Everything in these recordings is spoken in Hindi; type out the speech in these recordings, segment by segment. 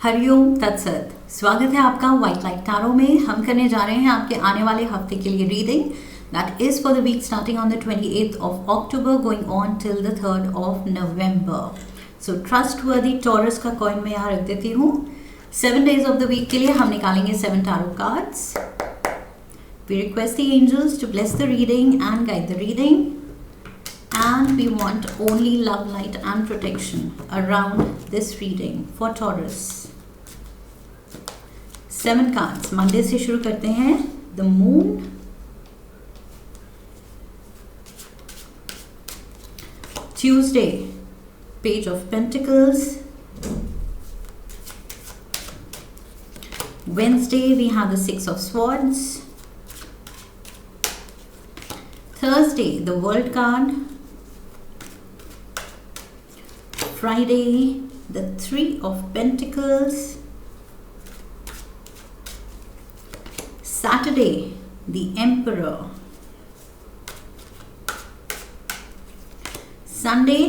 हरिओम तत्सत। स्वागत है आपका व्हाइट लाइट टैरो में। हम करने जा रहे हैं आपके आने वाले हफ्ते के लिए reading that is for the week starting on the 28th of October going on till the 3rd of November। So trustworthy Taurus का कॉइन मैं यहाँ रख देती हूँ। 7 days ऑफ द वीक के लिए हम निकालेंगे 7 tarot cards. We request the angels to bless the reading and guide the reading, and we want only love, light and protection around this reading for Taurus. 7 cards Monday से शुरू करते हैं। The Moon, Tuesday Page of Pentacles, Wednesday we have the 6 of Swords, Thursday the World card, Friday the 3 of Pentacles, Saturday the Emperor, Sunday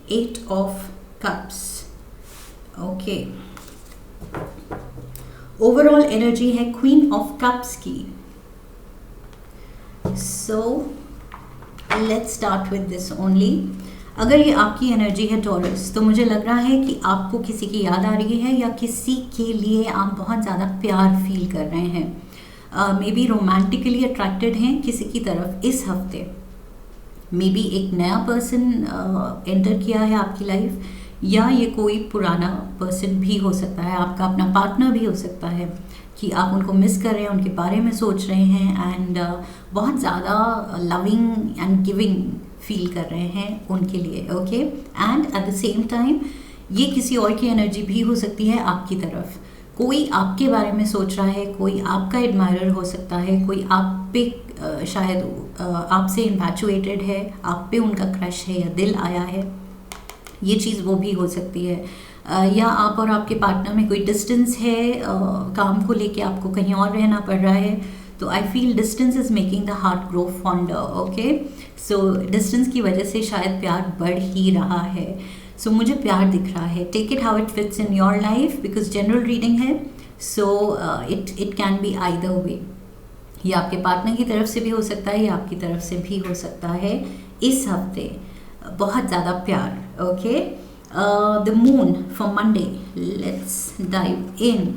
8 of Cups. Okay, overall energy है क्वीन ऑफ कप्स की। So let's start with this only. अगर ये आपकी एनर्जी है टॉरस, तो मुझे लग रहा है कि आपको किसी की याद आ रही है या किसी के लिए आप बहुत ज़्यादा प्यार फील कर रहे हैं। मे बी रोमांटिकली अट्रैक्टेड हैं किसी की तरफ इस हफ्ते। मे बी एक नया पर्सन एंटर किया है आपकी लाइफ, या ये कोई पुराना पर्सन भी हो सकता है, आपका अपना पार्टनर भी हो सकता है कि आप उनको मिस कर रहे हैं, उनके बारे में सोच रहे हैं एंड बहुत ज़्यादा लविंग एंड गिविंग फील कर रहे हैं उनके लिए। Okay, and at the same time ये किसी और की एनर्जी भी हो सकती है आपकी तरफ। कोई आपके बारे में सोच रहा है, कोई आपका एडमायरर हो सकता है, कोई आप पे शायद आपसे इन्फैचुएटेड है, आप पे उनका क्रश है या दिल आया है, ये चीज़ वो भी हो सकती है। या आप और आपके पार्टनर में कोई डिस्टेंस है, काम को लेके आपको कहीं और रहना पड़ रहा है, तो I feel distance is making the heart grow fonder. Okay, so distance की वजह से शायद प्यार बढ़ ही रहा है। सो मुझे प्यार दिख रहा है। Take it how it fits in your life, because general reading है, so it can be either way. ये आपके पार्टनर की तरफ से भी हो सकता है या आपकी तरफ से भी हो सकता है। इस हफ्ते बहुत ज़्यादा प्यार। Okay, the moon for Monday, let's dive in.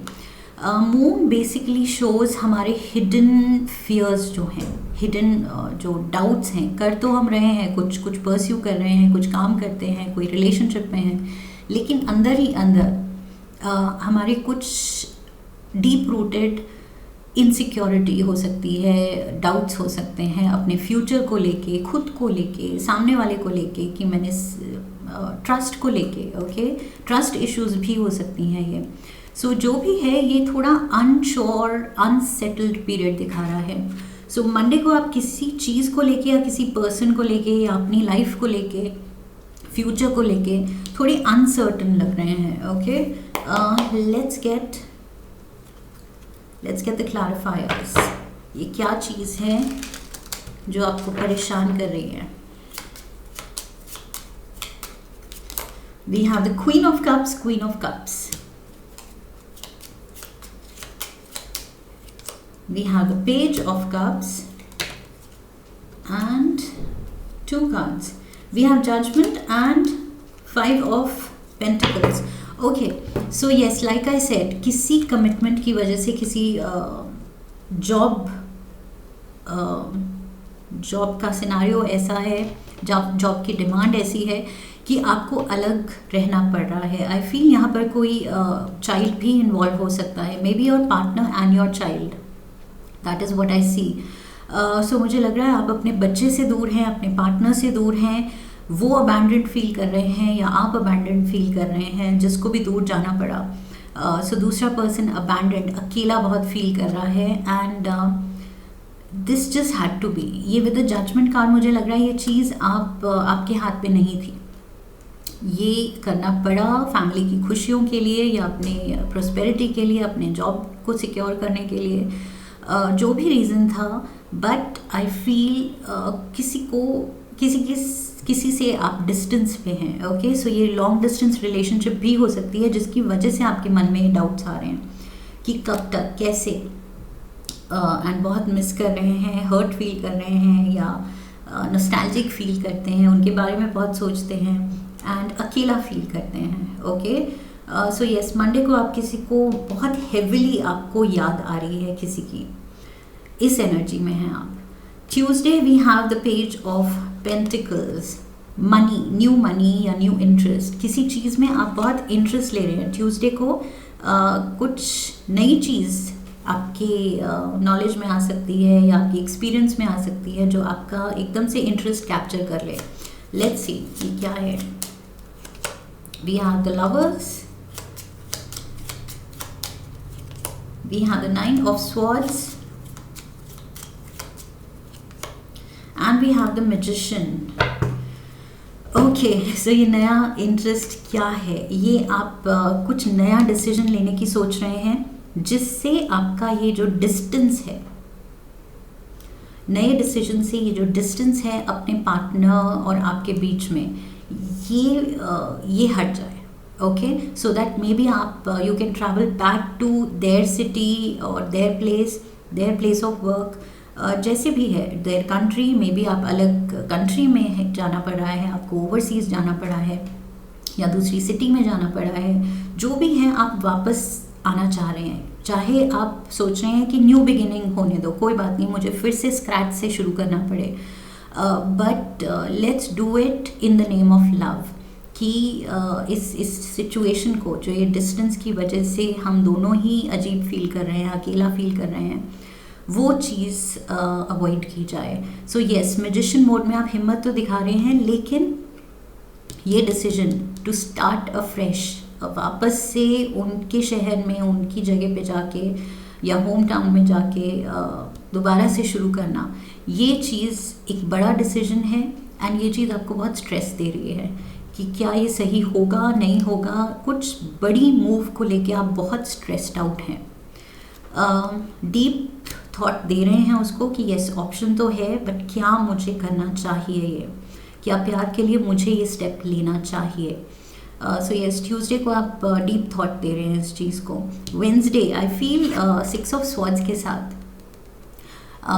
Moon basically shows हमारे हिडन फियर्स जो हैं, हिडन जो डाउट्स हैं। कर तो हम रहे हैं, कुछ कुछ परस्यू कर रहे हैं, कुछ काम करते हैं, कोई रिलेशनशिप में हैं, लेकिन अंदर ही अंदर हमारे कुछ डीप रूटेड इनसिक्योरिटी हो सकती है, डाउट्स हो सकते हैं अपने फ्यूचर को लेके, खुद को लेके, सामने वाले को लेके, कि मैंने ट्रस्ट को लेके। ओके, ट्रस्ट इश्यूज भी हो सकती हैं ये। सो जो भी है ये थोड़ा अनश्योर, अनसेटल्ड पीरियड दिखा रहा है। सो मंडे को आप किसी चीज़ को लेके या किसी पर्सन को लेके या अपनी लाइफ को लेके, फ्यूचर को लेके थोड़े अनसर्टन लग रहे हैं। Okay, let's get the clarifiers. ये क्या चीज़ है जो आपको परेशान कर रही है? We have the queen of cups, queen of cups. We have the page of cups and 2 cards. We have judgment and 5 of pentacles. Okay, so yes, like I said, किसी commitment की वजह से, किसी जॉब का सिनारियो ऐसा है, जॉब की डिमांड ऐसी है कि आपको अलग रहना पड़ रहा है। आई फील यहाँ पर कोई चाइल्ड भी इन्वॉल्व हो सकता है, may be your partner and your child. That is what I see. So मुझे लग रहा है आप अपने बच्चे से दूर हैं, अपने पार्टनर से दूर हैं, वो अबैंडन्ड फील कर रहे हैं या आप अबैंडन्ड फील कर रहे हैं, जिसको भी दूर जाना पड़ा। सो दूसरा पर्सन अबैंडन्ड, अकेला बहुत फील कर रहा है and this just had to be. ये विद द जजमेंट कार्ड मुझे लग रहा है ये चीज़ आपके हाथ पे नहीं थी, ये करना पड़ा फैमिली की खुशियों के लिए या अपने प्रोस्पेरिटी के लिए, अपने जॉब को सिक्योर करने के लिए, जो भी रीज़न था। बट आई फील किसी किसी से आप डिस्टेंस पे हैं, ओके। सो ये लॉन्ग डिस्टेंस रिलेशनशिप भी हो सकती है जिसकी वजह से आपके मन में डाउट्स आ रहे हैं कि कब तक, कैसे, एंड बहुत मिस कर रहे हैं, हर्ट फील कर रहे हैं या नॉस्टैल्जिक फील करते हैं, उनके बारे में बहुत सोचते हैं एंड अकेला फील करते हैं, ओके। सो यस, मंडे को आप किसी को बहुत हेविली आपको याद आ रही है, किसी की, इस एनर्जी में हैं आप। Tuesday we have the page of pentacles, money, new money या न्यू इंटरेस्ट, किसी चीज़ में आप बहुत इंटरेस्ट ले रहे हैं ट्यूसडे को। कुछ नई चीज़ आपके नॉलेज में आ सकती है या आपकी एक्सपीरियंस में आ सकती है जो आपका एकदम से इंटरेस्ट कैप्चर कर ले। लेट्स सी ये क्या है। We have the lovers, we have the 9 of swords and we have the magician. Okay, so ये नया इंटरेस्ट क्या है? ये आप कुछ नया डिसीजन लेने की सोच रहे हैं जिससे आपका ये जो डिस्टेंस है, नए डिसीजन से ये जो डिस्टेंस है अपने पार्टनर और आपके बीच में, ये हट जाए, okay. So that may be आप you can travel back to their city और देयर प्लेस ऑफ वर्क, जैसे भी है, देयर कंट्री, मे बी आप अलग कंट्री में जाना पड़ रहा है, आपको ओवरसीज जाना पड़ा है या दूसरी सिटी में जाना पड़ा है, जो भी है आप वापस आना चाह रहे हैं। चाहे आप सोच रहे हैं कि न्यू बिगिनिंग होने दो, कोई बात नहीं, मुझे फिर से स्क्रैच से शुरू करना पड़े, but let's do it in the name of love. कि इस सिचुएशन को, जो ये डिस्टेंस की वजह से हम दोनों ही अजीब फील कर रहे हैं, अकेला फील कर रहे हैं, वो चीज़ अवॉइड की जाए। सो येस, मैजिशियन मोड में आप हिम्मत तो दिखा रहे हैं, लेकिन ये decision to start a fresh, वापस से उनके शहर में, उनकी जगह पे जाके या होम टाउन में जाके दोबारा से शुरू करना, ये चीज़ एक बड़ा डिसीजन है एंड ये चीज़ आपको बहुत स्ट्रेस दे रही है कि क्या ये सही होगा, नहीं होगा। कुछ बड़ी मूव को लेके आप बहुत स्ट्रेस्ड आउट हैं, डीप थॉट दे रहे हैं उसको कि यस, ऑप्शन तो है, बट क्या मुझे करना चाहिए, ये क्या प्यार के लिए मुझे ये स्टेप लेना चाहिए। सो यस, ट्यूसडे को आप डीप थॉट दे रहे हैं इस चीज़ को। Wednesday I feel 6 of swords के साथ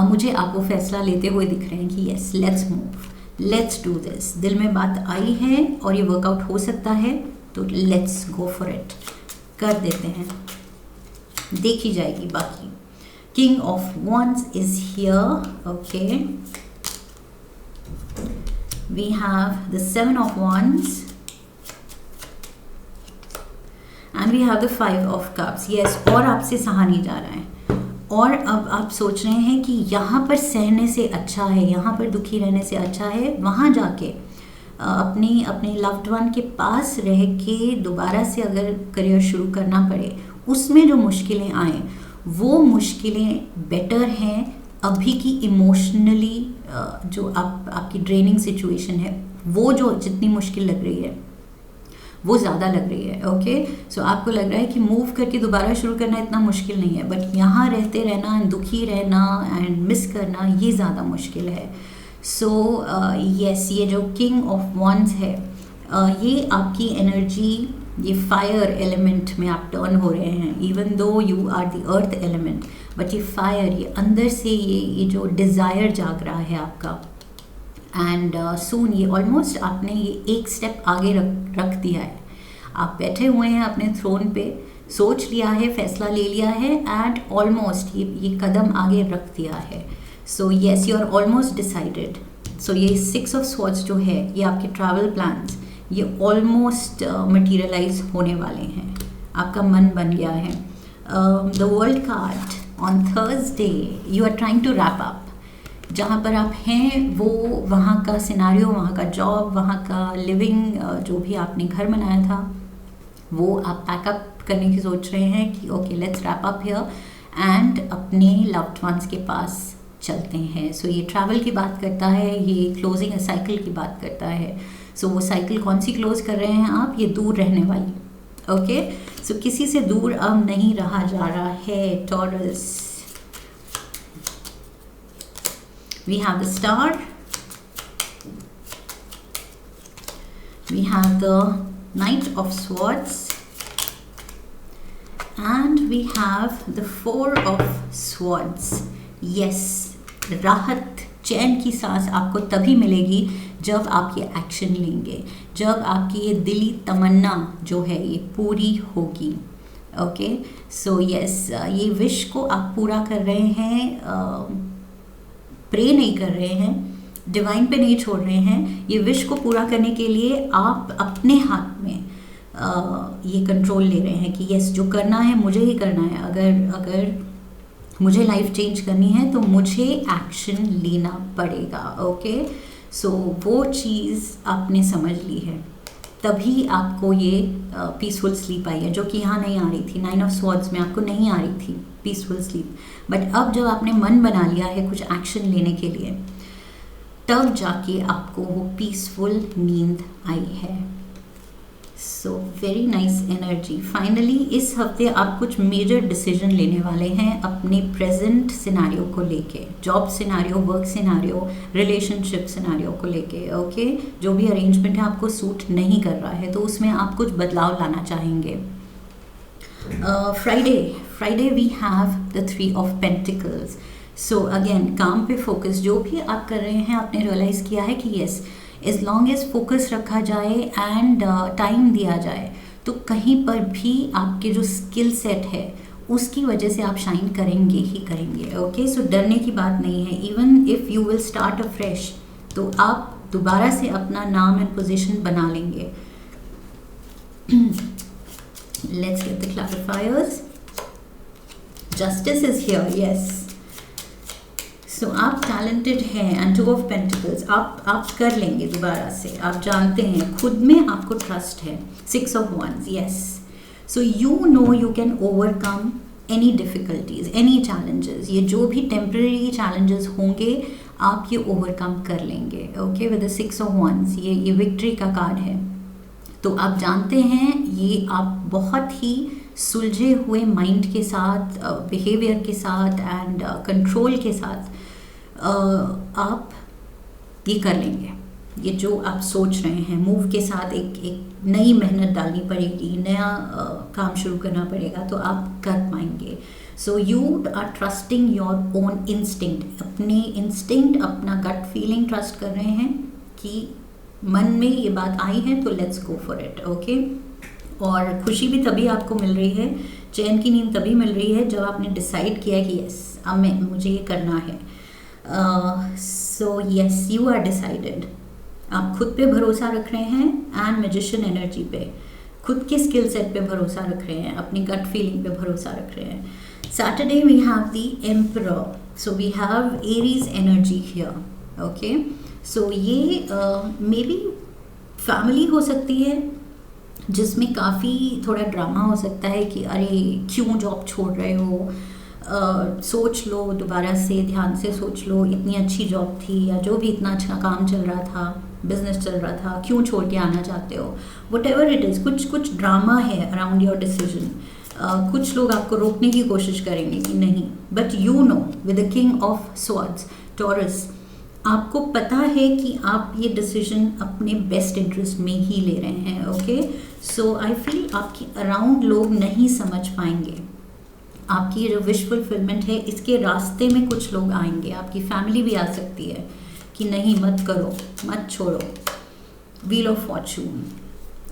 मुझे आप वो फैसला लेते हुए दिख रहे हैं कि yes, let's move, let's do this. दिल में बात आई है और ये वर्कआउट हो सकता है, तो लेट्स गो फॉर इट, कर देते हैं, देखी जाएगी बाकी। King of wands is here, okay. We have the 7 of wands and we have the 5 of cups. Yes, और आपसे सहा नहीं जा रहा है, और अब आप सोच रहे हैं कि यहाँ पर सहने से अच्छा है, यहाँ पर दुखी रहने से अच्छा है वहाँ जाके अपने लव्ड वन के पास रह के दोबारा से अगर करियर शुरू करना पड़े, उसमें जो मुश्किलें आएँ, वो मुश्किलें बेटर हैं अभी की इमोशनली जो आपकी ड्रेनिंग सिचुएशन है, वो जो जितनी मुश्किल लग रही है वो ज़्यादा लग रही है, ओके। सो आपको लग रहा है कि मूव करके दोबारा शुरू करना इतना मुश्किल नहीं है, बट यहाँ रहते रहना एंड दुखी रहना एंड मिस करना, ये ज़्यादा मुश्किल है। सो यस, ये जो किंग ऑफ wands है, ये आपकी एनर्जी, ये फायर एलिमेंट में आप टर्न हो रहे हैं, even though you are the earth element, but ये फायर, ये अंदर से ये जो डिज़ायर जाग रहा है आपका, एंड सून ये ऑलमोस्ट आपने ये एक स्टेप आगे रख दिया है। आप बैठे हुए हैं अपने थ्रोन पे, सोच लिया है, फैसला ले लिया है, एंड ऑलमोस्ट ये कदम आगे रख दिया है। So yes, you are almost decided. So ये 6 ऑफ स्वॉर्ड्स जो है, ये आपके ट्रैवल प्लान्स, ये ऑलमोस्ट मटीरियलाइज होने वाले हैं, आपका मन बन गया है। The world card on Thursday, you are trying to wrap up, जहाँ पर आप हैं वो वहाँ का सिनारियो, वहाँ का जॉब, वहाँ का लिविंग, जो भी आपने घर बनाया था वो आप पैकअप करने की सोच रहे हैं कि okay, let's wrap up here and अपने लव्ड वंस के पास चलते हैं। सो ये ट्रैवल की बात करता है, ये क्लोजिंग अ साइकिल की बात करता है। सो वो साइकिल कौन सी क्लोज कर रहे हैं आप? ये दूर रहने वाली, ओके। सो किसी से दूर अब नहीं रहा जा रहा है, taurus. We have the star, we have the Knight of Swords and we have the Four of Swords. Yes, राहत, चैन की सांस आपको तभी मिलेगी जब आप ये एक्शन लेंगे, जब आपकी ये दिली तमन्ना जो है ये पूरी होगी. ओके, सो यस, ये विश को आप पूरा कर रहे हैं, प्रे नहीं कर रहे हैं, डिवाइन पे नहीं छोड़ रहे हैं. ये विश को पूरा करने के लिए आप अपने हाथ में ये कंट्रोल ले रहे हैं कि यस, जो करना है मुझे ही करना है. अगर मुझे लाइफ चेंज करनी है तो मुझे एक्शन लेना पड़ेगा. ओके, सो वो चीज़ आपने समझ ली है, तभी आपको ये पीसफुल स्लीप आई है, जो कि यहाँ नहीं आ रही थी. 9 ऑफ स्वॉर्ड्स में आपको नहीं आ रही थी पीसफुल स्लीप. बट अब जब आपने मन बना लिया है कुछ एक्शन लेने के लिए, तब जाके आपको वो पीसफुल नींद आई है. So very nice energy. Finally इस हफ्ते आप कुछ मेजर डिसीजन लेने वाले हैं अपने प्रेजेंट सिनारियो को लेके, job scenario, work scenario, relationship scenario को लेके. ओके, जो भी अरेंजमेंट है आपको सूट नहीं कर रहा है तो उसमें आप कुछ बदलाव लाना चाहेंगे. Friday we have the 3 of pentacles. So again, काम पे फोकस जो भी आप कर रहे हैं, आपने रियलाइज़ किया है कि yes, as long as focus रखा जाए एंड टाइम दिया जाए तो कहीं पर भी आपके जो स्किल सेट है उसकी वजह से आप शाइन करेंगे ही करेंगे. ओके, सो डरने की बात नहीं है. Even if you will start a fresh, तो आप दोबारा से अपना नाम एंड पोजीशन बना लेंगे. Let's get the clarifiers. Justice is here. Yes, so आप टैलेंटेड हैं एंड 2 ऑफ पेंटिकल्स, आप कर लेंगे दोबारा से. आप जानते हैं, खुद में आपको ट्रस्ट है. 6 of wands. Yes, so you know you can overcome any difficulties, any challenges. ये जो भी टेम्परेरी चैलेंजेस होंगे आप ये ओवरकम कर लेंगे. Okay, with the 6 of wands, ये विक्ट्री का कार्ड है. तो आप जानते हैं, ये आप बहुत ही सुलझे हुए माइंड के साथ, बिहेवियर के साथ एंड कंट्रोल के साथ आप ये कर लेंगे. ये जो आप सोच रहे हैं, मूव के साथ एक नई मेहनत डालनी पड़ेगी, नया काम शुरू करना पड़ेगा, तो आप कर पाएंगे. So you are trusting your own instinct. अपने इंस्टिंक्ट, अपना गट फीलिंग ट्रस्ट कर रहे हैं कि मन में ये बात आई है तो let's go for it. Okay, और खुशी भी तभी आपको मिल रही है, चैन की नींद तभी मिल रही है जब आपने डिसाइड किया कि यस, अब मुझे ये करना है. So yes, you are decided. आप खुद पे भरोसा रख रहे हैं एंड मैजिशियन एनर्जी पे, खुद के स्किल सेट पे भरोसा रख रहे हैं, अपनी गट फीलिंग पे भरोसा रख रहे हैं. Saturday we have the emperor. So we have Aries energy here. Okay, so ये मे बी फैमिली हो सकती है जिसमें काफ़ी थोड़ा ड्रामा हो सकता है कि अरे क्यों जॉब छोड़ रहे हो, सोच लो दोबारा से, ध्यान से सोच लो, इतनी अच्छी जॉब थी या जो भी इतना अच्छा काम चल रहा था, बिजनेस चल रहा था, क्यों छोड़ के आना चाहते हो. वट एवर इट इज़, कुछ ड्रामा है अराउंड योर डिसीजन. कुछ लोग आपको रोकने की कोशिश करेंगे कि नहीं, but you know with the king of swords, taurus, आपको पता है कि आप ये डिसीजन अपने बेस्ट इंटरेस्ट में ही ले रहे हैं. ओके, सो आई फील आपके अराउंड लोग नहीं समझ पाएंगे आपकी ये जो विश फुलफिलमेंट है, इसके रास्ते में कुछ लोग आएंगे. आपकी फैमिली भी आ सकती है कि नहीं, मत करो, मत छोड़ो. व्हील ऑफ फॉर्चून,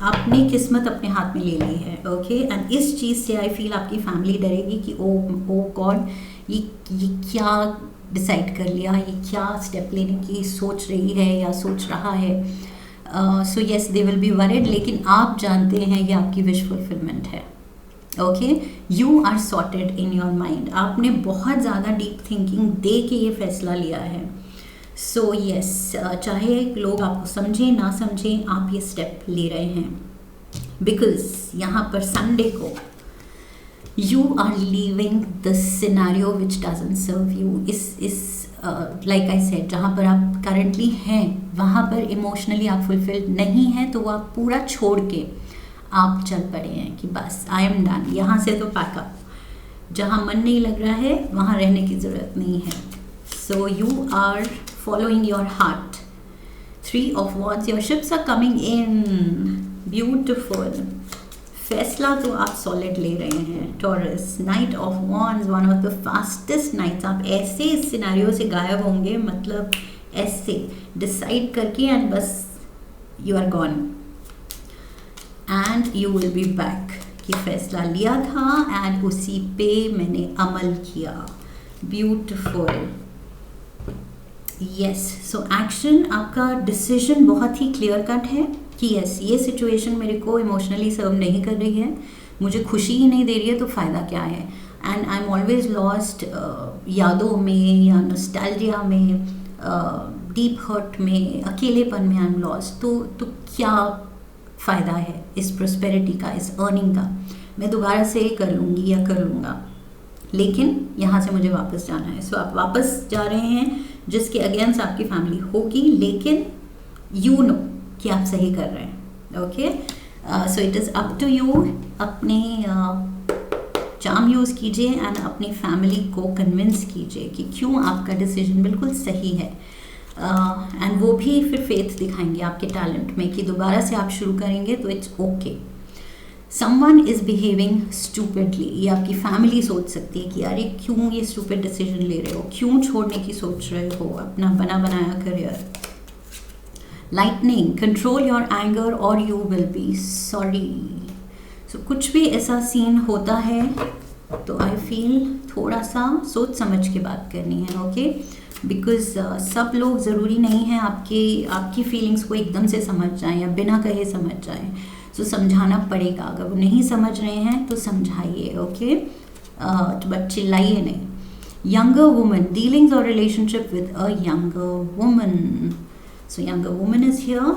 आपने किस्मत अपने हाथ में ले ली है. ओके, एंड इस चीज़ से आई फील आपकी फैमिली डरेगी कि ओ गॉड, ये क्या डिसाइड कर लिया, ये क्या स्टेप लेने की सोच रही है या सोच रहा है. So yes, they will be worried, लेकिन आप जानते हैं ये आपकी विश फुलफिलमेंट है. Okay, you are sorted in your mind. आपने बहुत ज़्यादा डीप थिंकिंग दे के ये फैसला लिया है. सो येस, चाहे लोग आपको समझें ना समझें, आप ये स्टेप ले रहे हैं बिकॉज यहाँ पर संडे को you are leaving the scenario which doesn't serve you. like I said, जहाँ पर आप currently हैं वहाँ पर emotionally आप fulfilled नहीं हैं, तो वो आप पूरा छोड़ के आप चल पड़े हैं कि बस I am done, यहाँ से तो पैक अप. जहाँ मन नहीं लग रहा है वहाँ रहने की ज़रूरत नहीं है. So you are following your heart. 3 of Wands, your ships are coming in, beautiful. फैसला तो आप सॉलिड ले रहे हैं Taurus. Knight of wands, one of the fastest knights. आप ऐसे सिनेरियो से गायब होंगे, मतलब ऐसे डिसाइड करके एंड बस you are gone and you will be back. कि फैसला लिया था एंड उसी पे मैंने अमल किया। Beautiful, yes. सो एक्शन, आपका डिसीजन बहुत ही क्लियर कट है कि यस, ये सिचुएशन मेरे को इमोशनली सर्व नहीं कर रही है, मुझे खुशी ही नहीं दे रही है, तो फ़ायदा क्या है। And I am always lost यादों में या नॉस्टैल्जिया में, डीप हर्ट में, अकेलेपन में आई एम लॉस्ट। तो क्या फ़ायदा है इस प्रॉस्पेरिटी का, इस अर्निंग का। मैं दोबारा से कर लूँगी या कर लूँगा, लेकिन यहाँ से मुझे वापस जाना है। सो आप वापस जा रहे हैं जिसके अगेंस्ट आपकी फैमिली होगी, लेकिन यू नो कि आप सही कर रहे हैं। Okay, so it is up to you. अपने चार्म यूज़ कीजिए एंड अपनी फैमिली को कन्विंस कीजिए कि क्यों आपका डिसीजन बिल्कुल सही है। एंड वो भी फिर फेथ दिखाएंगे आपके टैलेंट में कि दोबारा से आप शुरू करेंगे तो it's okay. Someone is behaving stupidly, ये आपकी फैमिली सोच सकती है कि अरे क्यों ये स्टूपिड डिसीजन ले रहे हो, क्यों छोड़ने की सोच रहे हो अपना बना बनाया career. Lightning, control your anger और यू विल बी सॉरी। सो कुछ भी ऐसा सीन होता है तो आई फील थोड़ा सा सोच समझ के बात करनी है। ओके, बिकॉज सब लोग ज़रूरी नहीं है आपकी फीलिंग्स को एकदम से समझ जाएं या बिना कहे समझ जाएं। सो समझाना पड़ेगा, अगर वो नहीं समझ रहे हैं तो समझाइए। ओके, बट चिल्लाइए नहीं। यंगर वुमन, डीलिंग्स और relationship with a younger woman. So younger woman is here.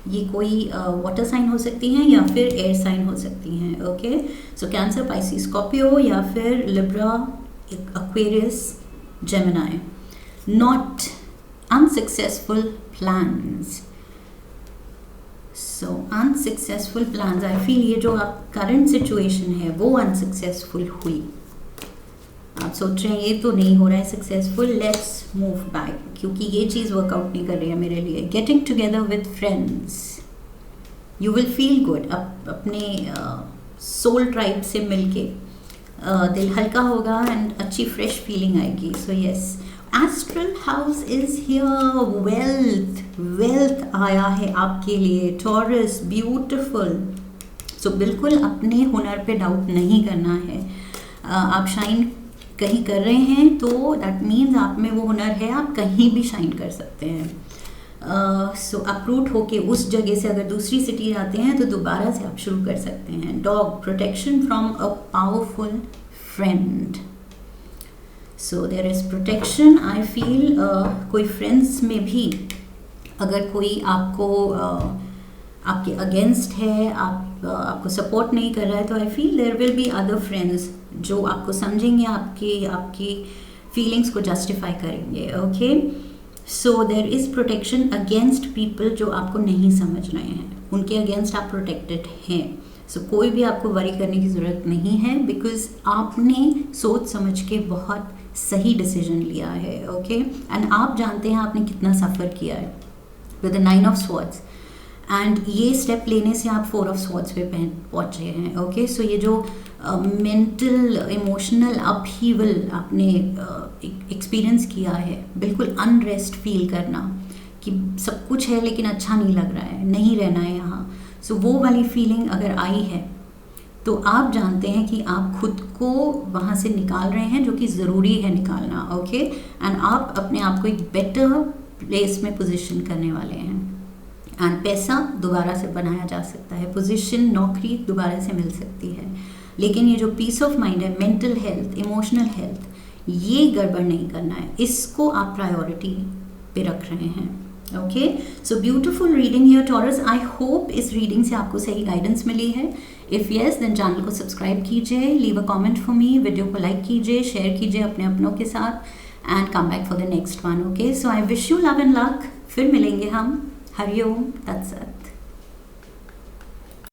ये कोई वाटर साइन हो सकती हैं या फिर एयर साइन हो सकती हैं। ओके, सो कैंसर, पाइसिस, स्कॉर्पियो या फिर Libra, Aquarius, Gemini. Not unsuccessful plans. So unsuccessful plans, I feel ये जो आप करंट सिचुएशन है वो अनसक्सेसफुल हुई। आप सोच रहे हैं ये तो नहीं हो रहा है सक्सेसफुल, लेट्स मूव बैक, क्योंकि ये चीज़ वर्कआउट नहीं कर रही है मेरे लिए। Getting together with friends, you will feel good. अपने सोल ट्राइब से मिलके दिल हल्का होगा एंड अच्छी फ्रेश फीलिंग आएगी। So yes, astral house is here. Wealth आया है आपके लिए टॉरस, ब्यूटिफुल। सो बिल्कुल अपने हुनर पे डाउट नहीं करना है। आप शाइन कहीं कर रहे हैं तो दैट मीन्स आप में वो हुनर है, आप कहीं भी शाइन कर सकते हैं। सो अप्रूट होके उस जगह से अगर दूसरी सिटी जाते हैं तो दोबारा से आप शुरू कर सकते हैं। Dog, protection from a powerful friend. So there is protection, I feel. कोई फ्रेंड्स में भी अगर कोई आपके अगेंस्ट है, आपको सपोर्ट नहीं कर रहा है, तो I feel there will be other friends जो आपको समझेंगे, आपकी फीलिंग्स को जस्टिफाई करेंगे। Okay, so there is protection against people जो आपको नहीं समझ रहे हैं, उनके अगेंस्ट आप प्रोटेक्टेड हैं। सो कोई भी आपको वरी करने की ज़रूरत नहीं है, बिकॉज आपने सोच समझ के बहुत सही डिसीजन लिया है। ओके, एंड आप जानते हैं आपने कितना सफ़र किया है with the 9 of swords, and ये स्टेप लेने से आप 4 ऑफ स्वॉर्ड्स पे पहुँचे हैं। ओके, सो ये जो मेंटल इमोशनल अपहीवल आपने एक्सपीरियंस किया है, बिल्कुल अनरेस्ट फील करना कि सब कुछ है लेकिन अच्छा नहीं लग रहा है, नहीं रहना है यहाँ। सो वो वाली फीलिंग अगर आई है तो आप जानते हैं कि आप खुद को वहाँ से निकाल रहे हैं, जो कि ज़रूरी है निकालना। ओके, एंड आप अपने आप को एक बेटर प्लेस में पोजीशन करने वाले हैं। एंड पैसा दोबारा से बनाया जा सकता है, पोजीशन, नौकरी दोबारा से मिल सकती है, लेकिन ये जो पीस ऑफ माइंड है, मेंटल हेल्थ, इमोशनल हेल्थ, ये गड़बड़ नहीं करना है, इसको आप प्रायोरिटी पे रख रहे हैं। Okay, so beautiful reading here taurus. I hope इस रीडिंग से आपको सही गाइडेंस मिली है। इफ़ येस, देन चैनल को सब्सक्राइब कीजिए, leave a comment for me, video को लाइक कीजिए, शेयर कीजिए अपने अपनों के साथ and come back for the next one. Okay, so I wish you love and luck. फिर मिलेंगे हम। हरिओम तत्सत।